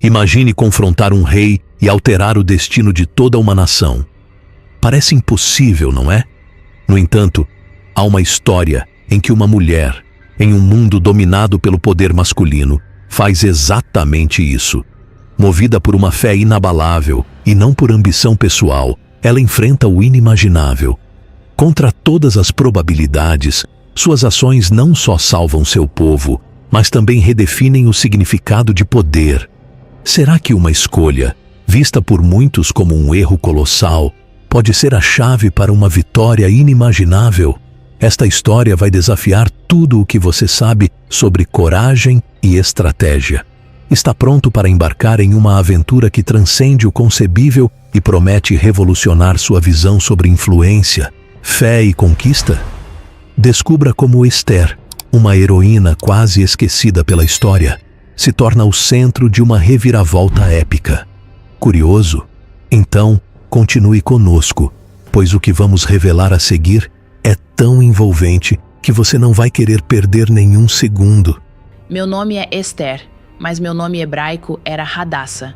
Imagine confrontar um rei e alterar o destino de toda uma nação. Parece impossível, não é? No entanto, há uma história em que uma mulher, em um mundo dominado pelo poder masculino, faz exatamente isso. Movida por uma fé inabalável e não por ambição pessoal, ela enfrenta o inimaginável. Contra todas as probabilidades, suas ações não só salvam seu povo, mas também redefinem o significado de poder. Será que uma escolha, vista por muitos como um erro colossal, pode ser a chave para uma vitória inimaginável? Esta história vai desafiar tudo o que você sabe sobre coragem e estratégia. Está pronto para embarcar em uma aventura que transcende o concebível e promete revolucionar sua visão sobre influência, fé e conquista? Descubra como Esther, uma heroína quase esquecida pela história, se torna o centro de uma reviravolta épica. Curioso? Então, continue conosco, pois o que vamos revelar a seguir é tão envolvente que você não vai querer perder nenhum segundo. Meu nome é Esther, mas meu nome hebraico era Hadassah.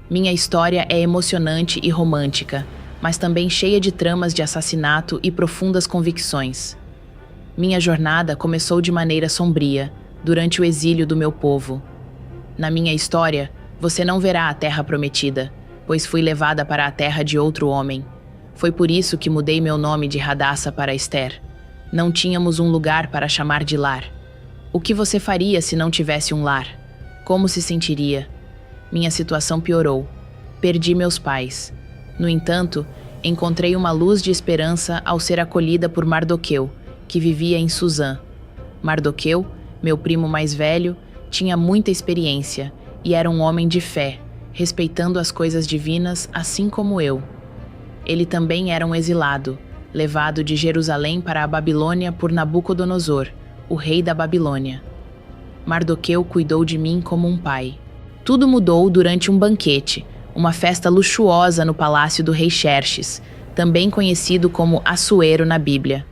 Minha história é emocionante e romântica, mas também cheia de tramas de assassinato e profundas convicções. Minha jornada começou de maneira sombria, durante o exílio do meu povo. Na minha história, você não verá a terra prometida, pois fui levada para a terra de outro homem. Foi por isso que mudei meu nome de Hadassah para Esther. Não tínhamos um lugar para chamar de lar. O que você faria se não tivesse um lar? Como se sentiria? Minha situação piorou. Perdi meus pais. No entanto, encontrei uma luz de esperança ao ser acolhida por Mardoqueu, que vivia em Suzã. Mardoqueu, meu primo mais velho, tinha muita experiência e era um homem de fé, respeitando as coisas divinas assim como eu. Ele também era um exilado, levado de Jerusalém para a Babilônia por Nabucodonosor, o rei da Babilônia. Mardoqueu cuidou de mim como um pai. Tudo mudou durante um banquete, uma festa luxuosa no palácio do rei Xerxes, também conhecido como Assuero na Bíblia.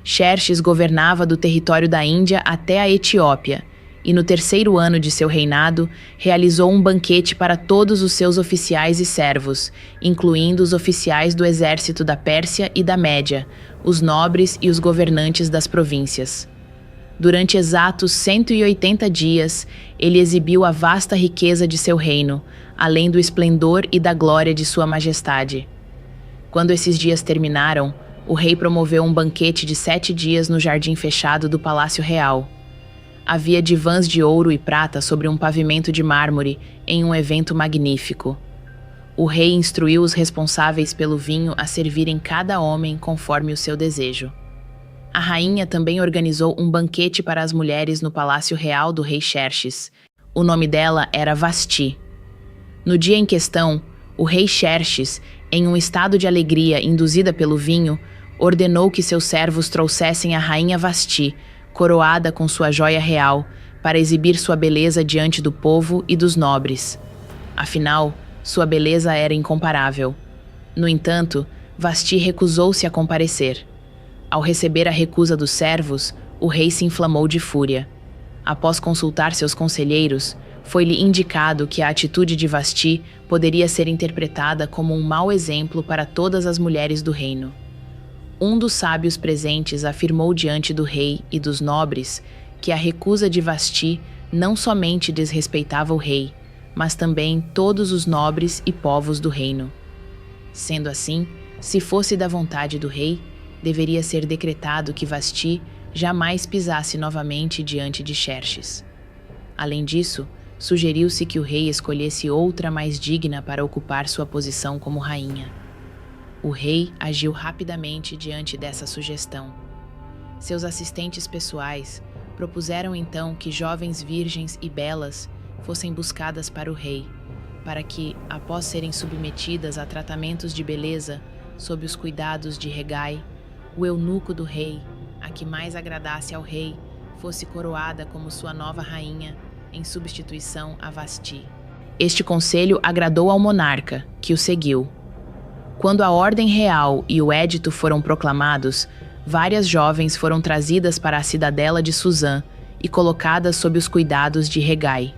Xerxes governava do território da Índia até a Etiópia, e no terceiro ano de seu reinado, realizou um banquete para todos os seus oficiais e servos, incluindo os oficiais do exército da Pérsia e da Média, os nobres e os governantes das províncias. Durante exatos 180 dias, ele exibiu a vasta riqueza de seu reino, além do esplendor e da glória de sua majestade. Quando esses dias terminaram, o rei promoveu um banquete de 7 dias no jardim fechado do Palácio Real. Havia divãs de ouro e prata sobre um pavimento de mármore em um evento magnífico. O rei instruiu os responsáveis pelo vinho a servirem cada homem conforme o seu desejo. A rainha também organizou um banquete para as mulheres no Palácio Real do rei Xerxes. O nome dela era Vasti. No dia em questão, o rei Xerxes, em um estado de alegria induzida pelo vinho, ordenou que seus servos trouxessem a rainha Vasti, coroada com sua joia real, para exibir sua beleza diante do povo e dos nobres. Afinal, sua beleza era incomparável. No entanto, Vasti recusou-se a comparecer. Ao receber a recusa dos servos, o rei se inflamou de fúria. Após consultar seus conselheiros, foi-lhe indicado que a atitude de Vasti poderia ser interpretada como um mau exemplo para todas as mulheres do reino. Um dos sábios presentes afirmou diante do rei e dos nobres que a recusa de Vasti não somente desrespeitava o rei, mas também todos os nobres e povos do reino. Sendo assim, se fosse da vontade do rei, deveria ser decretado que Vasti jamais pisasse novamente diante de Xerxes. Além disso, sugeriu-se que o rei escolhesse outra mais digna para ocupar sua posição como rainha. O rei agiu rapidamente diante dessa sugestão. Seus assistentes pessoais propuseram então que jovens virgens e belas fossem buscadas para o rei, para que, após serem submetidas a tratamentos de beleza sob os cuidados de Hegai, o eunuco do rei, a que mais agradasse ao rei, fosse coroada como sua nova rainha, em substituição a Vasti. Este conselho agradou ao monarca, que o seguiu. Quando a ordem real e o édito foram proclamados, várias jovens foram trazidas para a cidadela de Suzã e colocadas sob os cuidados de Hegai.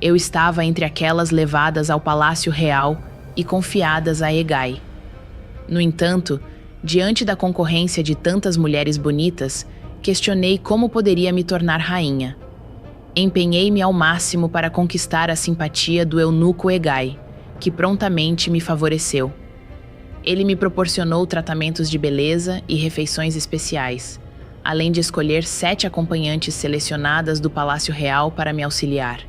Eu estava entre aquelas levadas ao Palácio Real e confiadas a Egai. No entanto, diante da concorrência de tantas mulheres bonitas, questionei como poderia me tornar rainha. Empenhei-me ao máximo para conquistar a simpatia do eunuco Egai, que prontamente me favoreceu. Ele me proporcionou tratamentos de beleza e refeições especiais, além de escolher 7 acompanhantes selecionadas do Palácio Real para me auxiliar.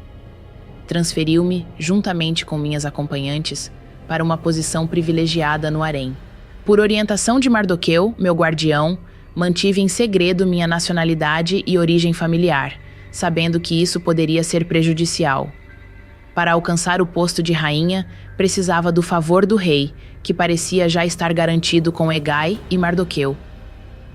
Transferiu-me, juntamente com minhas acompanhantes, para uma posição privilegiada no harém. Por orientação de Mardoqueu, meu guardião, mantive em segredo minha nacionalidade e origem familiar, sabendo que isso poderia ser prejudicial. Para alcançar o posto de rainha, precisava do favor do rei, que parecia já estar garantido com Egai e Mardoqueu.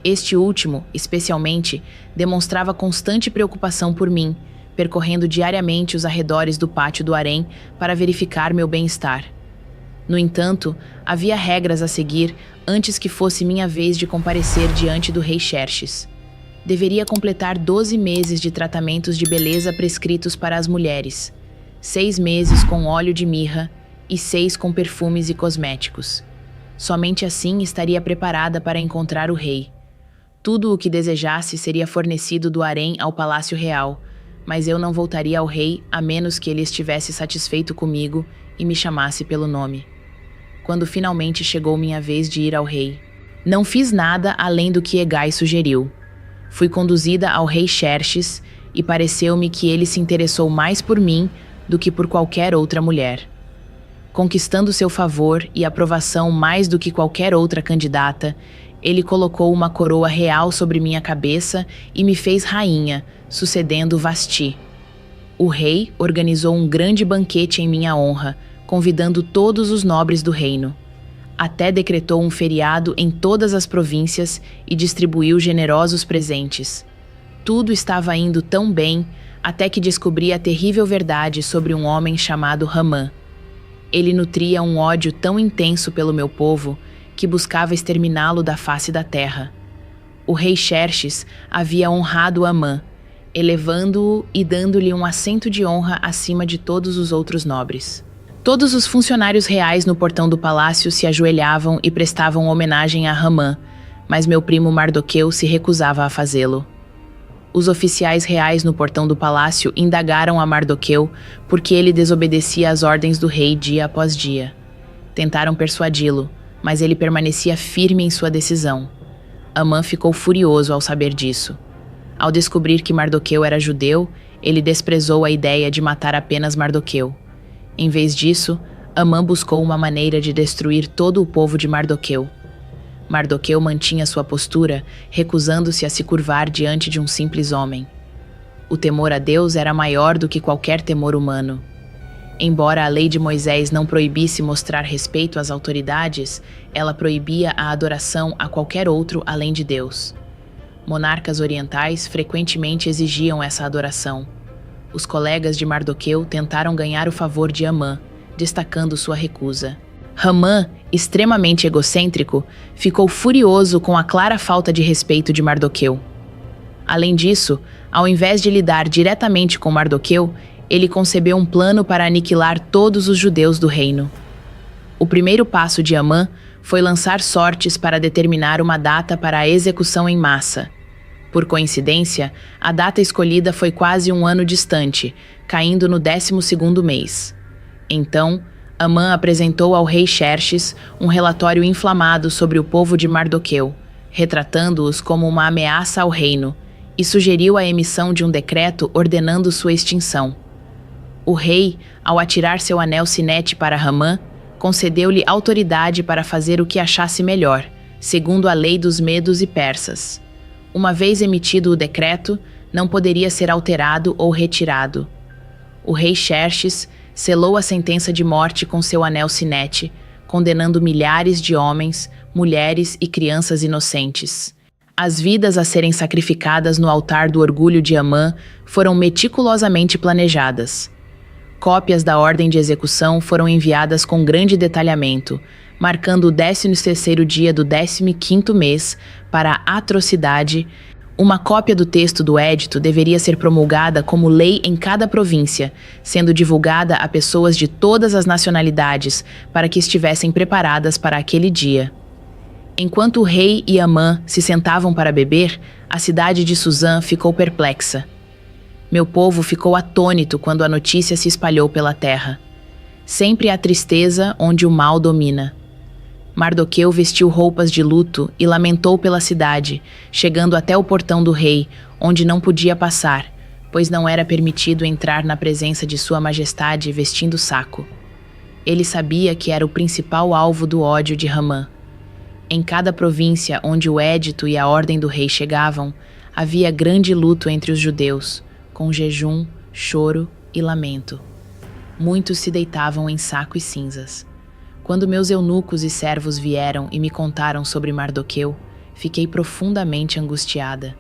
Este último, especialmente, demonstrava constante preocupação por mim, percorrendo diariamente os arredores do pátio do harém para verificar meu bem-estar. No entanto, havia regras a seguir antes que fosse minha vez de comparecer diante do rei Xerxes. Deveria completar 12 meses de tratamentos de beleza prescritos para as mulheres, 6 meses com óleo de mirra e 6 com perfumes e cosméticos. Somente assim estaria preparada para encontrar o rei. Tudo o que desejasse seria fornecido do harém ao Palácio Real, mas eu não voltaria ao rei a menos que ele estivesse satisfeito comigo e me chamasse pelo nome. Quando finalmente chegou minha vez de ir ao rei, não fiz nada além do que Egai sugeriu. Fui conduzida ao rei Xerxes e pareceu-me que ele se interessou mais por mim do que por qualquer outra mulher. Conquistando seu favor e aprovação mais do que qualquer outra candidata, ele colocou uma coroa real sobre minha cabeça e me fez rainha, sucedendo Vasti. O rei organizou um grande banquete em minha honra, convidando todos os nobres do reino. Até decretou um feriado em todas as províncias e distribuiu generosos presentes. Tudo estava indo tão bem, até que descobri a terrível verdade sobre um homem chamado Hamã. Ele nutria um ódio tão intenso pelo meu povo que buscava exterminá-lo da face da terra. O rei Xerxes havia honrado Hamã, elevando-o e dando-lhe um assento de honra acima de todos os outros nobres. Todos os funcionários reais no portão do palácio se ajoelhavam e prestavam homenagem a Hamã, mas meu primo Mardoqueu se recusava a fazê-lo. Os oficiais reais no portão do palácio indagaram a Mardoqueu porque ele desobedecia às ordens do rei dia após dia. Tentaram persuadi-lo, mas ele permanecia firme em sua decisão. Hamã ficou furioso ao saber disso. Ao descobrir que Mardoqueu era judeu, ele desprezou a ideia de matar apenas Mardoqueu. Em vez disso, Hamã buscou uma maneira de destruir todo o povo de Mardoqueu. Mardoqueu mantinha sua postura, recusando-se a se curvar diante de um simples homem. O temor a Deus era maior do que qualquer temor humano. Embora a lei de Moisés não proibisse mostrar respeito às autoridades, ela proibia a adoração a qualquer outro além de Deus. Monarcas orientais frequentemente exigiam essa adoração. Os colegas de Mardoqueu tentaram ganhar o favor de Hamã, destacando sua recusa. Hamã, extremamente egocêntrico, ficou furioso com a clara falta de respeito de Mardoqueu. Além disso, ao invés de lidar diretamente com Mardoqueu, ele concebeu um plano para aniquilar todos os judeus do reino. O primeiro passo de Hamã foi lançar sortes para determinar uma data para a execução em massa. Por coincidência, a data escolhida foi quase um ano distante, caindo no 12º mês. Então, Hamã apresentou ao rei Xerxes um relatório inflamado sobre o povo de Mardoqueu, retratando-os como uma ameaça ao reino, e sugeriu a emissão de um decreto ordenando sua extinção. O rei, ao atirar seu anel sinete para Hamã, concedeu-lhe autoridade para fazer o que achasse melhor, segundo a lei dos medos e persas. Uma vez emitido o decreto, não poderia ser alterado ou retirado. O rei Xerxes selou a sentença de morte com seu anel sinete, condenando milhares de homens, mulheres e crianças inocentes. As vidas a serem sacrificadas no altar do orgulho de Hamã foram meticulosamente planejadas. Cópias da ordem de execução foram enviadas com grande detalhamento, marcando o 13º dia do 15º mês para a atrocidade, Uma cópia do texto do edito deveria ser promulgada como lei em cada província, sendo divulgada a pessoas de todas as nacionalidades para que estivessem preparadas para aquele dia. Enquanto o rei e Amã se sentavam para beber, a cidade de Suzã ficou perplexa. Meu povo ficou atônito quando a notícia se espalhou pela terra. Sempre há tristeza onde o mal domina. Mardoqueu vestiu roupas de luto e lamentou pela cidade, chegando até o portão do rei, onde não podia passar, pois não era permitido entrar na presença de sua majestade vestindo saco. Ele sabia que era o principal alvo do ódio de Hamã. Em cada província onde o édito e a ordem do rei chegavam, havia grande luto entre os judeus, com jejum, choro e lamento. Muitos se deitavam em saco e cinzas. Quando meus eunucos e servos vieram e me contaram sobre Mardoqueu, fiquei profundamente angustiada.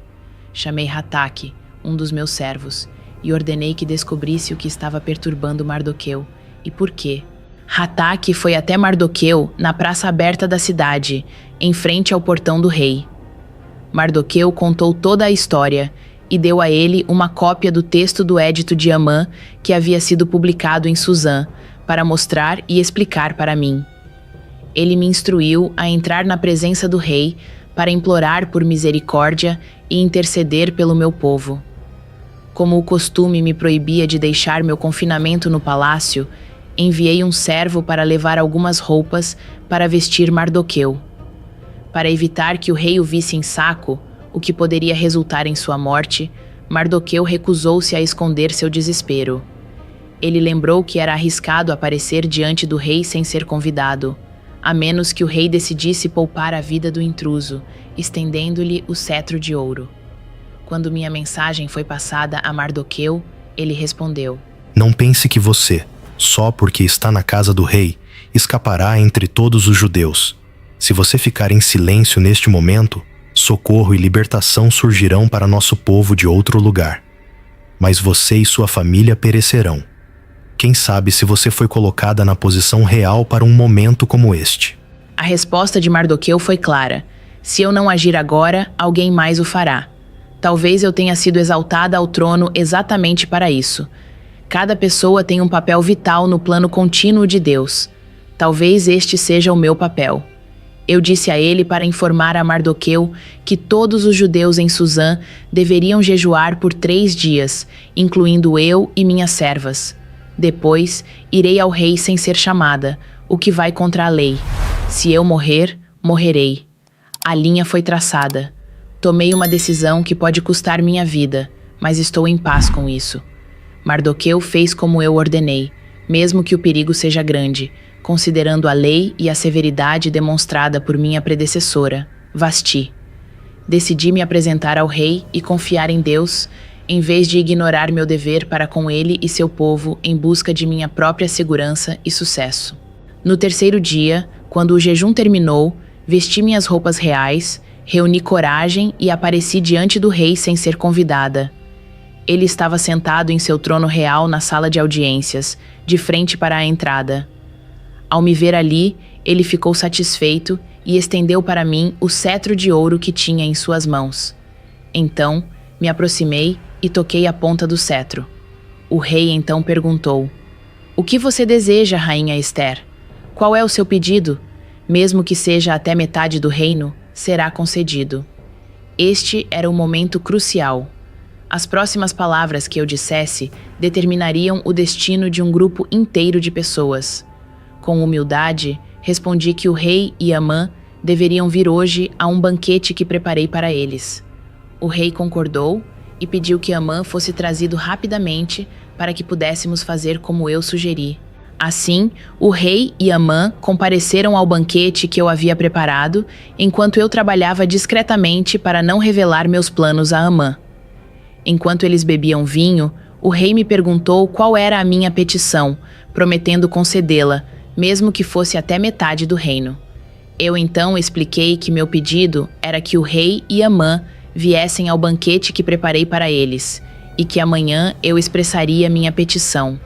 Chamei Hataque, um dos meus servos, e ordenei que descobrisse o que estava perturbando Mardoqueu e por quê. Hataque foi até Mardoqueu na praça aberta da cidade, em frente ao portão do rei. Mardoqueu contou toda a história e deu a ele uma cópia do texto do edito de Amã que havia sido publicado em Suzã, para mostrar e explicar para mim. Ele me instruiu a entrar na presença do rei para implorar por misericórdia e interceder pelo meu povo. Como o costume me proibia de deixar meu confinamento no palácio, enviei um servo para levar algumas roupas para vestir Mardoqueu. Para evitar que o rei o visse em saco, o que poderia resultar em sua morte, Mardoqueu recusou-se a esconder seu desespero. Ele lembrou que era arriscado aparecer diante do rei sem ser convidado, a menos que o rei decidisse poupar a vida do intruso, estendendo-lhe o cetro de ouro. Quando minha mensagem foi passada a Mardoqueu, ele respondeu: Não pense que você, só porque está na casa do rei, escapará entre todos os judeus. Se você ficar em silêncio neste momento, socorro e libertação surgirão para nosso povo de outro lugar. Mas você e sua família perecerão. Quem sabe se você foi colocada na posição real para um momento como este? A resposta de Mardoqueu foi clara: se eu não agir agora, alguém mais o fará. Talvez eu tenha sido exaltada ao trono exatamente para isso. Cada pessoa tem um papel vital no plano contínuo de Deus. Talvez este seja o meu papel. Eu disse a ele para informar a Mardoqueu que todos os judeus em Suzã deveriam jejuar por 3 dias, incluindo eu e minhas servas. Depois, irei ao rei sem ser chamada, o que vai contra a lei. Se eu morrer, morrerei. A linha foi traçada. Tomei uma decisão que pode custar minha vida, mas estou em paz com isso. Mardoqueu fez como eu ordenei, mesmo que o perigo seja grande, considerando a lei e a severidade demonstrada por minha predecessora, Vasti. Decidi me apresentar ao rei e confiar em Deus, em vez de ignorar meu dever para com ele e seu povo em busca de minha própria segurança e sucesso. No 3º dia, quando o jejum terminou, vesti minhas roupas reais, reuni coragem e apareci diante do rei sem ser convidada. Ele estava sentado em seu trono real na sala de audiências, de frente para a entrada. Ao me ver ali, ele ficou satisfeito e estendeu para mim o cetro de ouro que tinha em suas mãos. Então, me aproximei e toquei a ponta do cetro. O rei então perguntou: O que você deseja, rainha Ester? Qual é o seu pedido? Mesmo que seja até metade do reino, será concedido. Este era o momento crucial. As próximas palavras que eu dissesse determinariam o destino de um grupo inteiro de pessoas. Com humildade, respondi que o rei e Amã deveriam vir hoje a um banquete que preparei para eles. O rei concordou e pediu que Amã fosse trazido rapidamente para que pudéssemos fazer como eu sugeri. Assim, o rei e Amã compareceram ao banquete que eu havia preparado, enquanto eu trabalhava discretamente para não revelar meus planos a Amã. Enquanto eles bebiam vinho, o rei me perguntou qual era a minha petição, prometendo concedê-la, mesmo que fosse até metade do reino. Eu então expliquei que meu pedido era que o rei e Amã viessem ao banquete que preparei para eles, e que amanhã eu expressaria minha petição.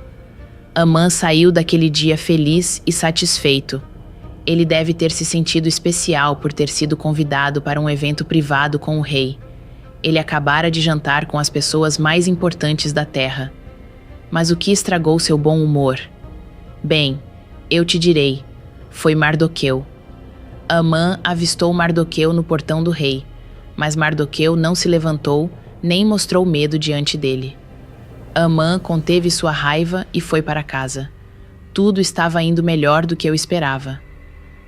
Amã saiu daquele dia feliz e satisfeito. Ele deve ter se sentido especial por ter sido convidado para um evento privado com o rei. Ele acabara de jantar com as pessoas mais importantes da terra. Mas o que estragou seu bom humor? Bem, eu te direi, foi Mardoqueu. Amã avistou Mardoqueu no portão do rei, mas Mardoqueu não se levantou, nem mostrou medo diante dele. Amã conteve sua raiva e foi para casa. Tudo estava indo melhor do que eu esperava.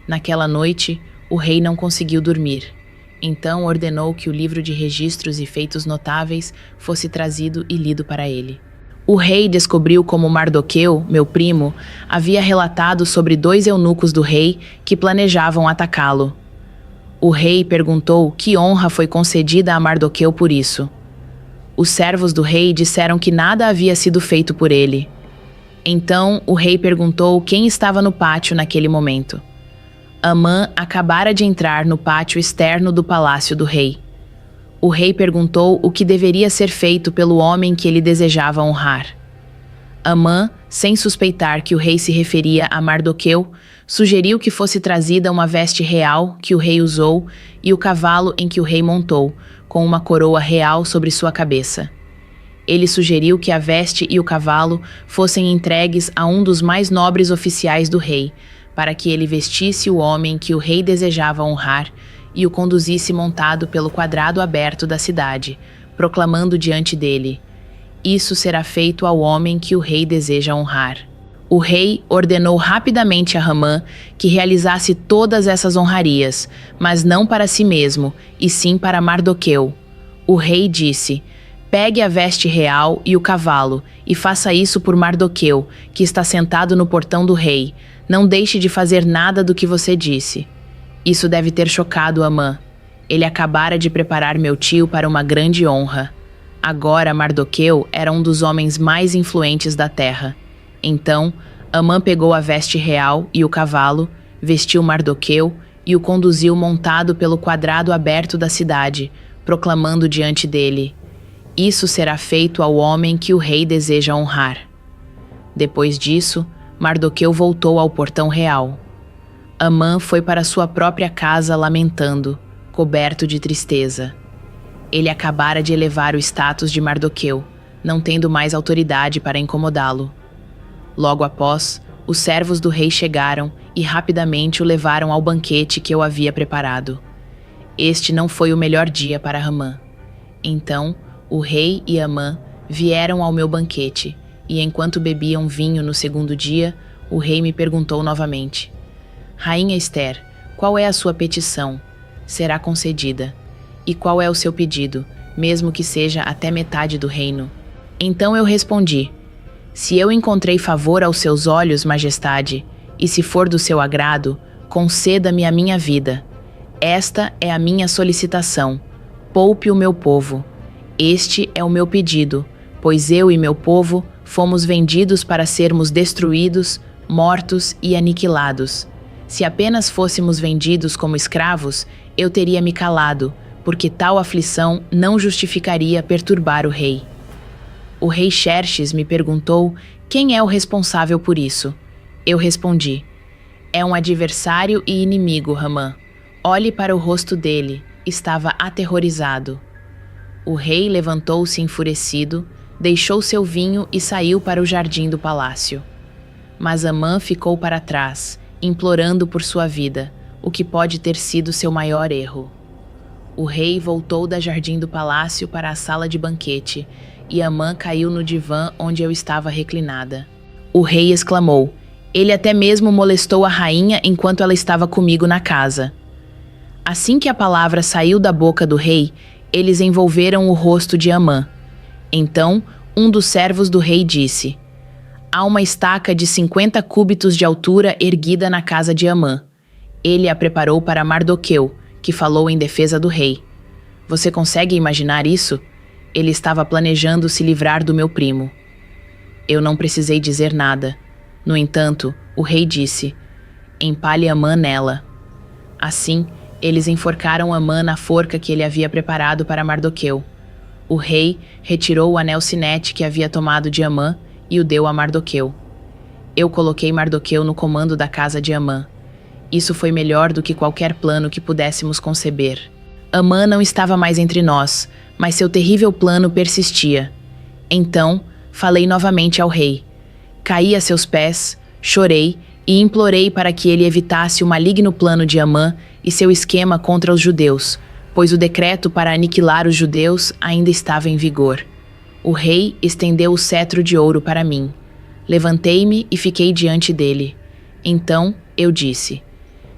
Naquela noite, o rei não conseguiu dormir. Então ordenou que o livro de registros e feitos notáveis fosse trazido e lido para ele. O rei descobriu como Mardoqueu, meu primo, havia relatado sobre 2 eunucos do rei que planejavam atacá-lo. O rei perguntou que honra foi concedida a Mardoqueu por isso. Os servos do rei disseram que nada havia sido feito por ele. Então o rei perguntou quem estava no pátio naquele momento. Amã acabara de entrar no pátio externo do palácio do rei. O rei perguntou o que deveria ser feito pelo homem que ele desejava honrar. Amã, sem suspeitar que o rei se referia a Mardoqueu, sugeriu que fosse trazida uma veste real que o rei usou e o cavalo em que o rei montou, com uma coroa real sobre sua cabeça. Ele sugeriu que a veste e o cavalo fossem entregues a um dos mais nobres oficiais do rei, para que ele vestisse o homem que o rei desejava honrar e o conduzisse montado pelo quadrado aberto da cidade, proclamando diante dele: "Isso será feito ao homem que o rei deseja honrar." O rei ordenou rapidamente a Amã que realizasse todas essas honrarias, mas não para si mesmo, e sim para Mardoqueu. O rei disse: "Pegue a veste real e o cavalo, e faça isso por Mardoqueu, que está sentado no portão do rei. Não deixe de fazer nada do que você disse." Isso deve ter chocado Amã. Ele acabara de preparar meu tio para uma grande honra. Agora Mardoqueu era um dos homens mais influentes da terra. Então, Amã pegou a veste real e o cavalo, vestiu Mardoqueu e o conduziu montado pelo quadrado aberto da cidade, proclamando diante dele: "Isso será feito ao homem que o rei deseja honrar." Depois disso, Mardoqueu voltou ao portão real. Amã foi para sua própria casa lamentando, coberto de tristeza. Ele acabara de elevar o status de Mardoqueu, não tendo mais autoridade para incomodá-lo. Logo após, os servos do rei chegaram e rapidamente o levaram ao banquete que eu havia preparado. Este não foi o melhor dia para Amã. Então, o rei e Amã vieram ao meu banquete, e enquanto bebiam vinho no segundo dia, o rei me perguntou novamente: "Rainha Esther, qual é a sua petição? Será concedida. E qual é o seu pedido, mesmo que seja até metade do reino?" Então eu respondi: "Se eu encontrei favor aos seus olhos, majestade, e se for do seu agrado, conceda-me a minha vida. Esta é a minha solicitação. Poupe o meu povo. Este é o meu pedido, pois eu e meu povo fomos vendidos para sermos destruídos, mortos e aniquilados. Se apenas fôssemos vendidos como escravos, eu teria me calado, porque tal aflição não justificaria perturbar o rei." O rei Xerxes me perguntou quem é o responsável por isso. Eu respondi: "É um adversário e inimigo, Amã. Olhe para o rosto dele, estava aterrorizado." O rei levantou-se enfurecido, deixou seu vinho e saiu para o jardim do palácio. Mas Amã ficou para trás, implorando por sua vida, o que pode ter sido seu maior erro. O rei voltou da jardim do palácio para a sala de banquete, e Amã caiu no divã onde eu estava reclinada. O rei exclamou: "Ele até mesmo molestou a rainha enquanto ela estava comigo na casa." Assim que a palavra saiu da boca do rei, eles envolveram o rosto de Amã. Então, um dos servos do rei disse: "Há uma estaca de 50 cúbitos de altura erguida na casa de Amã." Ele a preparou para Mardoqueu, que falou em defesa do rei. Você consegue imaginar isso? Ele estava planejando se livrar do meu primo. Eu não precisei dizer nada. No entanto, o rei disse: "Empalhe Amã nela." Assim, eles enforcaram Amã na forca que ele havia preparado para Mardoqueu. O rei retirou o anel sinete que havia tomado de Amã e o deu a Mardoqueu. Eu coloquei Mardoqueu no comando da casa de Amã. Isso foi melhor do que qualquer plano que pudéssemos conceber. Amã não estava mais entre nós, mas seu terrível plano persistia. Então, falei novamente ao rei. Caí a seus pés, chorei e implorei para que ele evitasse o maligno plano de Amã e seu esquema contra os judeus, pois o decreto para aniquilar os judeus ainda estava em vigor. O rei estendeu o cetro de ouro para mim. Levantei-me e fiquei diante dele. Então eu disse: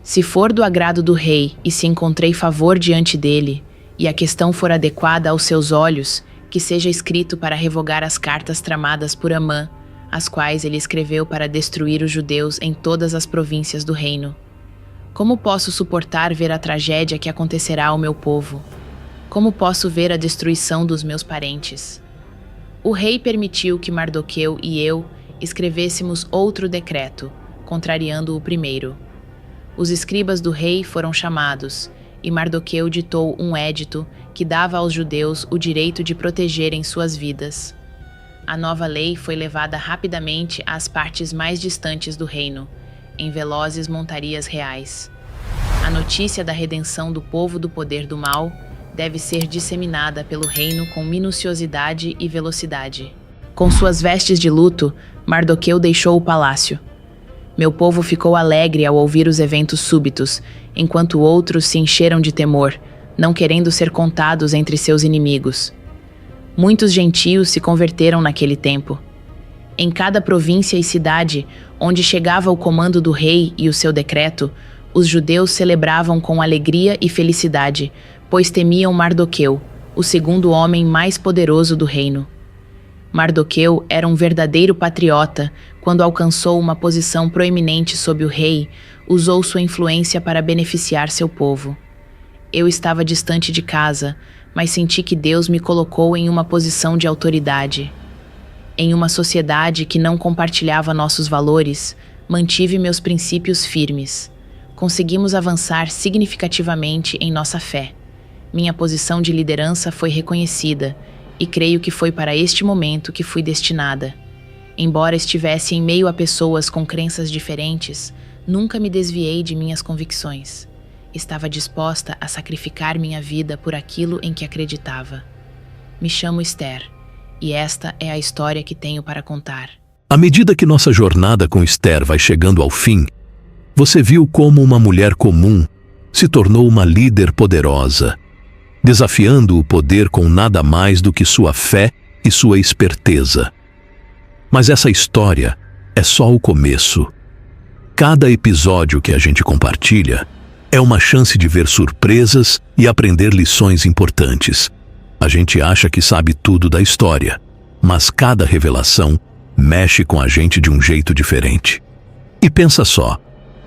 se for do agrado do rei e se encontrei favor diante dele, e a questão for adequada aos seus olhos, que seja escrito para revogar as cartas tramadas por Amã, as quais ele escreveu para destruir os judeus em todas as províncias do reino. Como posso suportar ver a tragédia que acontecerá ao meu povo? Como posso ver a destruição dos meus parentes? O rei permitiu que Mardoqueu e eu escrevêssemos outro decreto, contrariando o primeiro. Os escribas do rei foram chamados, e Mardoqueu ditou um édito que dava aos judeus o direito de protegerem suas vidas. A nova lei foi levada rapidamente às partes mais distantes do reino, em velozes montarias reais. A notícia da redenção do povo do poder do mal deve ser disseminada pelo reino com minuciosidade e velocidade. Com suas vestes de luto, Mardoqueu deixou o palácio. Meu povo ficou alegre ao ouvir os eventos súbitos, enquanto outros se encheram de temor, não querendo ser contados entre seus inimigos. Muitos gentios se converteram naquele tempo. Em cada província e cidade onde chegava o comando do rei e o seu decreto, os judeus celebravam com alegria e felicidade, pois temiam Mardoqueu, o segundo homem mais poderoso do reino. Mardoqueu era um verdadeiro patriota. Quando alcançou uma posição proeminente sob o rei, usou sua influência para beneficiar seu povo. Eu estava distante de casa, mas senti que Deus me colocou em uma posição de autoridade. Em uma sociedade que não compartilhava nossos valores, mantive meus princípios firmes. Conseguimos avançar significativamente em nossa fé. Minha posição de liderança foi reconhecida, e creio que foi para este momento que fui destinada. Embora estivesse em meio a pessoas com crenças diferentes, nunca me desviei de minhas convicções. Estava disposta a sacrificar minha vida por aquilo em que acreditava. Me chamo Esther, e esta é a história que tenho para contar. À medida que nossa jornada com Esther vai chegando ao fim, você viu como uma mulher comum se tornou uma líder poderosa, desafiando o poder com nada mais do que sua fé e sua esperteza. Mas essa história é só o começo. Cada episódio que a gente compartilha é uma chance de ver surpresas e aprender lições importantes. A gente acha que sabe tudo da história, mas cada revelação mexe com a gente de um jeito diferente. E pensa só,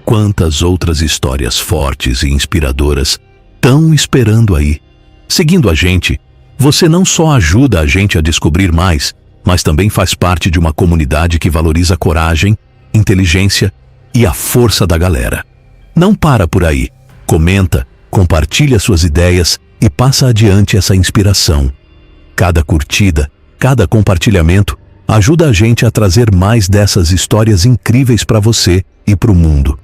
quantas outras histórias fortes e inspiradoras estão esperando aí. Seguindo a gente, você não só ajuda a gente a descobrir mais, mas também faz parte de uma comunidade que valoriza a coragem, inteligência e a força da galera. Não para por aí. Comenta, compartilha suas ideias e passa adiante essa inspiração. Cada curtida, cada compartilhamento ajuda a gente a trazer mais dessas histórias incríveis para você e para o mundo.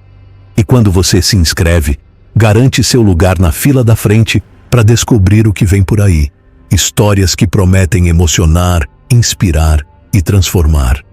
E quando você se inscreve, garante seu lugar na fila da frente para descobrir o que vem por aí. Histórias que prometem emocionar, inspirar e transformar.